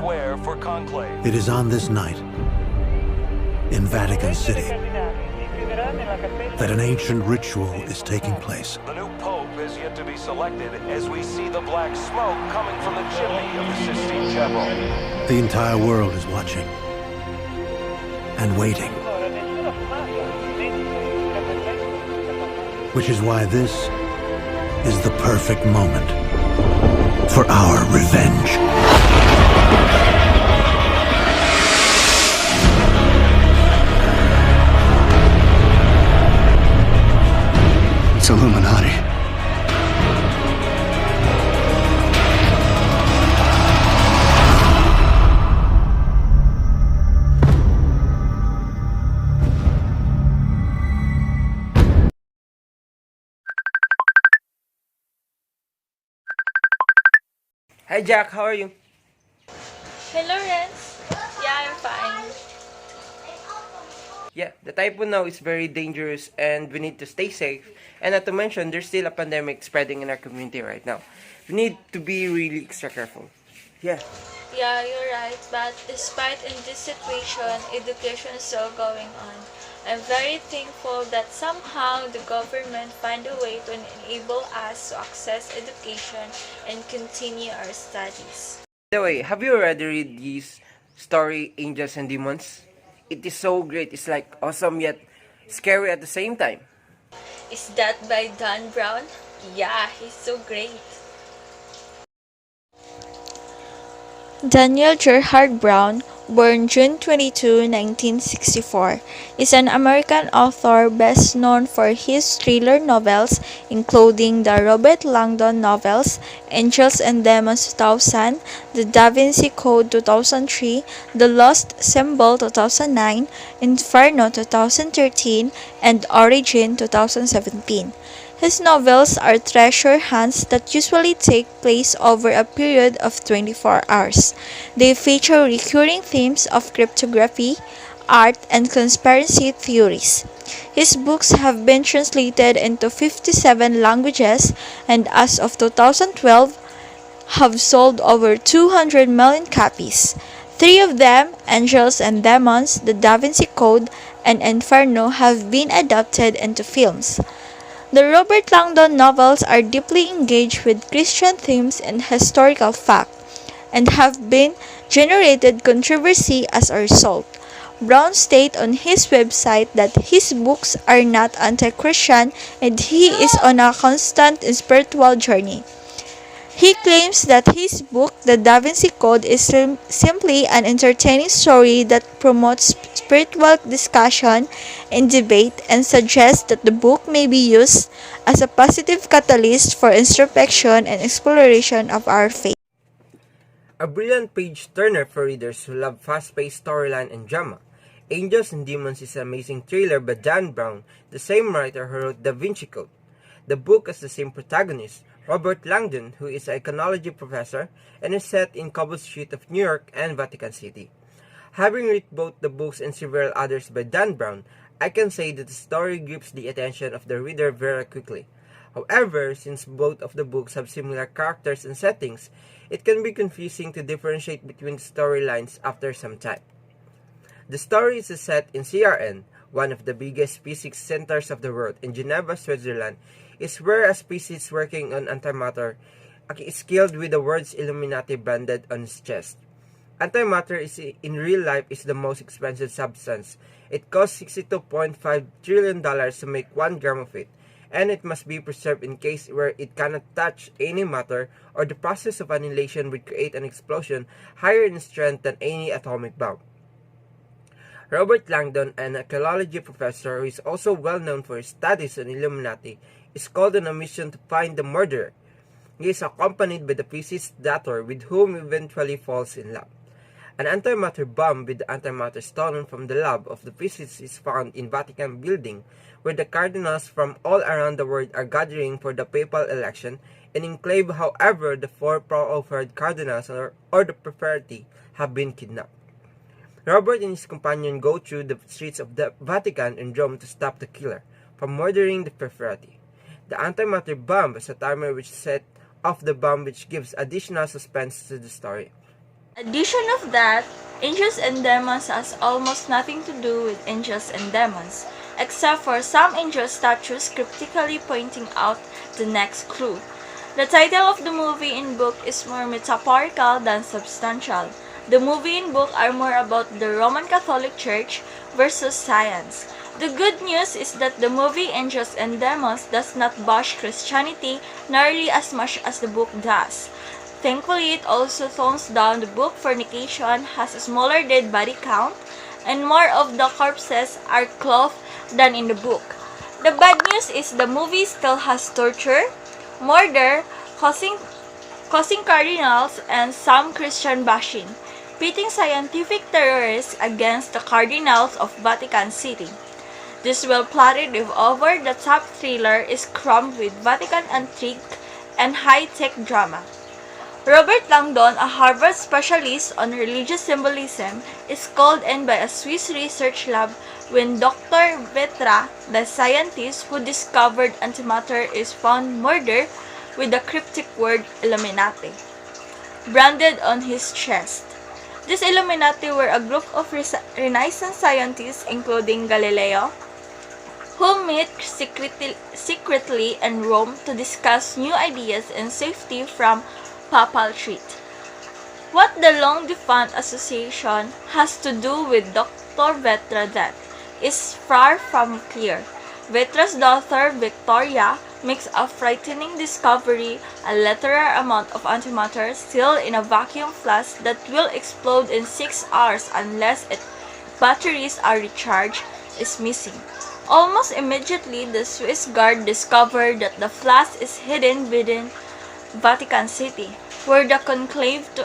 Square for conclave. It is on this night, in Vatican City, that an ancient ritual is taking place. The new pope is yet to be selected as we see the black smoke coming from the chimney of the Sistine Chapel. The entire world is watching and waiting. Which is why this is the perfect moment for our revenge. It's Illuminati. Hi Jack, how are you? Hey Lawrence. Yeah, I'm fine. Yeah, the typhoon now is very dangerous and we need to stay safe. And not to mention, there's still a pandemic spreading in our community right now. We need to be really extra careful. Yeah. Yeah, you're right. But despite in this situation, education is still going on. I'm very thankful that somehow the government find a way to enable us to access education and continue our studies. By the way, have you already read this story, Angels and Demons? It is so great. It's like awesome yet scary at the same time. Is that by Dan Brown? Yeah, he's so great. Daniel Gerhard Brown, born June 22, 1964, is an American author best known for his thriller novels, including the Robert Langdon novels Angels and Demons 2000, The Da Vinci Code 2003, The Lost Symbol 2009, Inferno 2013, and Origin 2017. His novels are treasure hunts that usually take place over a period of 24 hours. They feature recurring themes of cryptography, art, and conspiracy theories. His books have been translated into 57 languages and as of 2012 have sold over 200 million copies. Three of them, Angels and Demons, The Da Vinci Code, and Inferno, have been adapted into films. The Robert Langdon novels are deeply engaged with Christian themes and historical fact, and have been generated controversy as a result. Brown stated on his website that his books are not anti-Christian and he is on a constant spiritual journey. He claims that his book, The Da Vinci Code, is simply an entertaining story that promotes spiritual discussion and debate and suggests that the book may be used as a positive catalyst for introspection and exploration of our faith. A brilliant page-turner for readers who love fast-paced storyline and drama. Angels and Demons is an amazing thriller by Dan Brown, the same writer who wrote Da Vinci Code. The book has the same protagonist, Robert Langdon, who is an iconology professor and is set in Cobble Street of New York and Vatican City. Having read both the books and several others by Dan Brown, I can say that the story grips the attention of the reader very quickly. However, since both of the books have similar characters and settings, it can be confusing to differentiate between the storylines after some time. The story is set in CRN, one of the biggest physics centers of the world, in Geneva, Switzerland, is where a species working on antimatter is killed with the words Illuminati branded on his chest. Antimatter in real life is the most expensive substance. It costs $62.5 trillion to make 1 gram of it, and it must be preserved in case where it cannot touch any matter or the process of annihilation would create an explosion higher in strength than any atomic bomb. Robert Langdon, an archaeology professor who is also well known for his studies on Illuminati, is called on a mission to find the murderer. He is accompanied by the physicist Dator, with whom he eventually falls in love. An antimatter bomb with the antimatter stolen from the lab of the physicist is found in Vatican building, where the cardinals from all around the world are gathering for the papal election. In enclave, however, the 4 pro-offered cardinals or the preferati have been kidnapped. Robert and his companion go through the streets of the Vatican and Rome to stop the killer from murdering the preferati. The antimatter bomb is a timer which set off the bomb, which gives additional suspense to the story. Addition of that, angels and demons has almost nothing to do with angels and demons, except for some angel statues cryptically pointing out the next clue. The title of the movie in book is more metaphorical than substantial. The movie and book are more about the Roman Catholic Church versus science. The good news is that the movie Angels and Demons does not bash Christianity nearly as much as the book does. Thankfully, it also tones down the book fornication, has a smaller dead body count, and more of the corpses are clothed than in the book. The bad news is the movie still has torture, murder, causing cardinals, and some Christian bashing, pitting scientific terrorists against the cardinals of Vatican City. This well-plotted if over-the-top thriller is crammed with Vatican intrigue and high-tech drama. Robert Langdon, a Harvard specialist on religious symbolism, is called in by a Swiss research lab when Dr. Vetra, the scientist who discovered antimatter, is found murdered with the cryptic word Illuminati branded on his chest. These Illuminati were a group of Renaissance scientists, including Galileo, who met secretly in Rome to discuss new ideas and safety from papal threat. What the long-defunct association has to do with Dr. Vetra's death is far from clear. Vetra's daughter, Victoria, makes a frightening discovery: a literal amount of antimatter sealed in a vacuum flask that will explode in 6 hours unless its batteries are recharged is missing. Almost immediately, the Swiss guard discovered that the flask is hidden within Vatican City, where the conclave to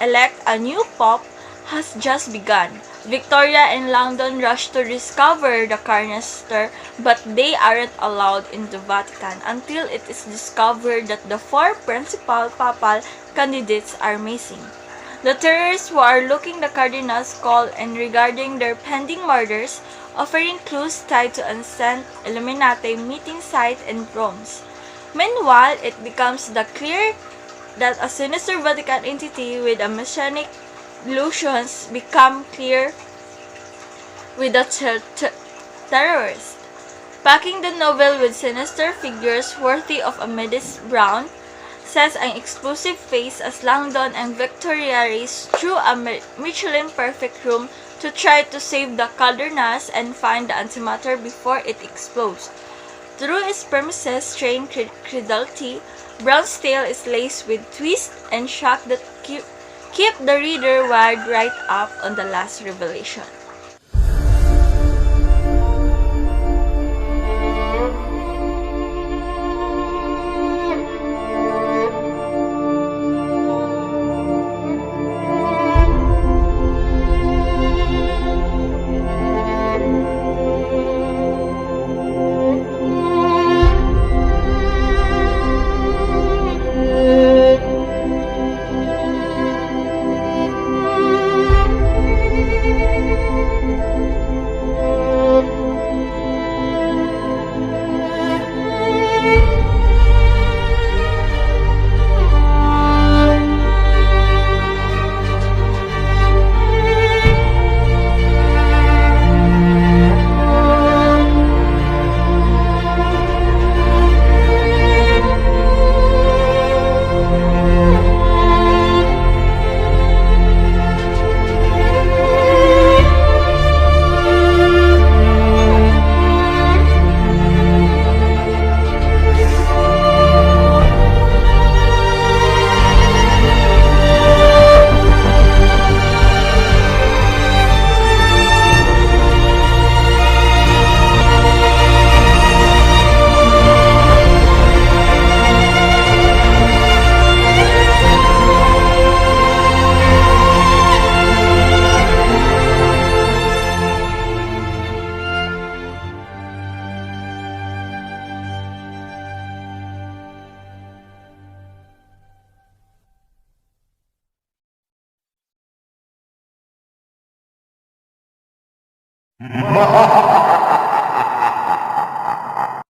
elect a new pope has just begun. Victoria and Langdon rush to discover the canister, but they aren't allowed into Vatican until it is discovered that the 4 principal papal candidates are missing. The terrorists who are looking the cardinals call in regarding their pending murders, offering clues tied to ancient Illuminati meeting site in Rome. Meanwhile, it becomes clear that a sinister Vatican entity with a messianic illusions become clear with the terrorist. Packing the novel with sinister figures worthy of a Medes Brown, says an explosive face as Langdon and Victoria race through a Michelin-perfect room to try to save the cardinals and find the antimatter before it explodes. Through its premises trained credulity, Brown's tale is laced with twists and shock that keep the reader wired right up on the last revelation. Ha ha ha!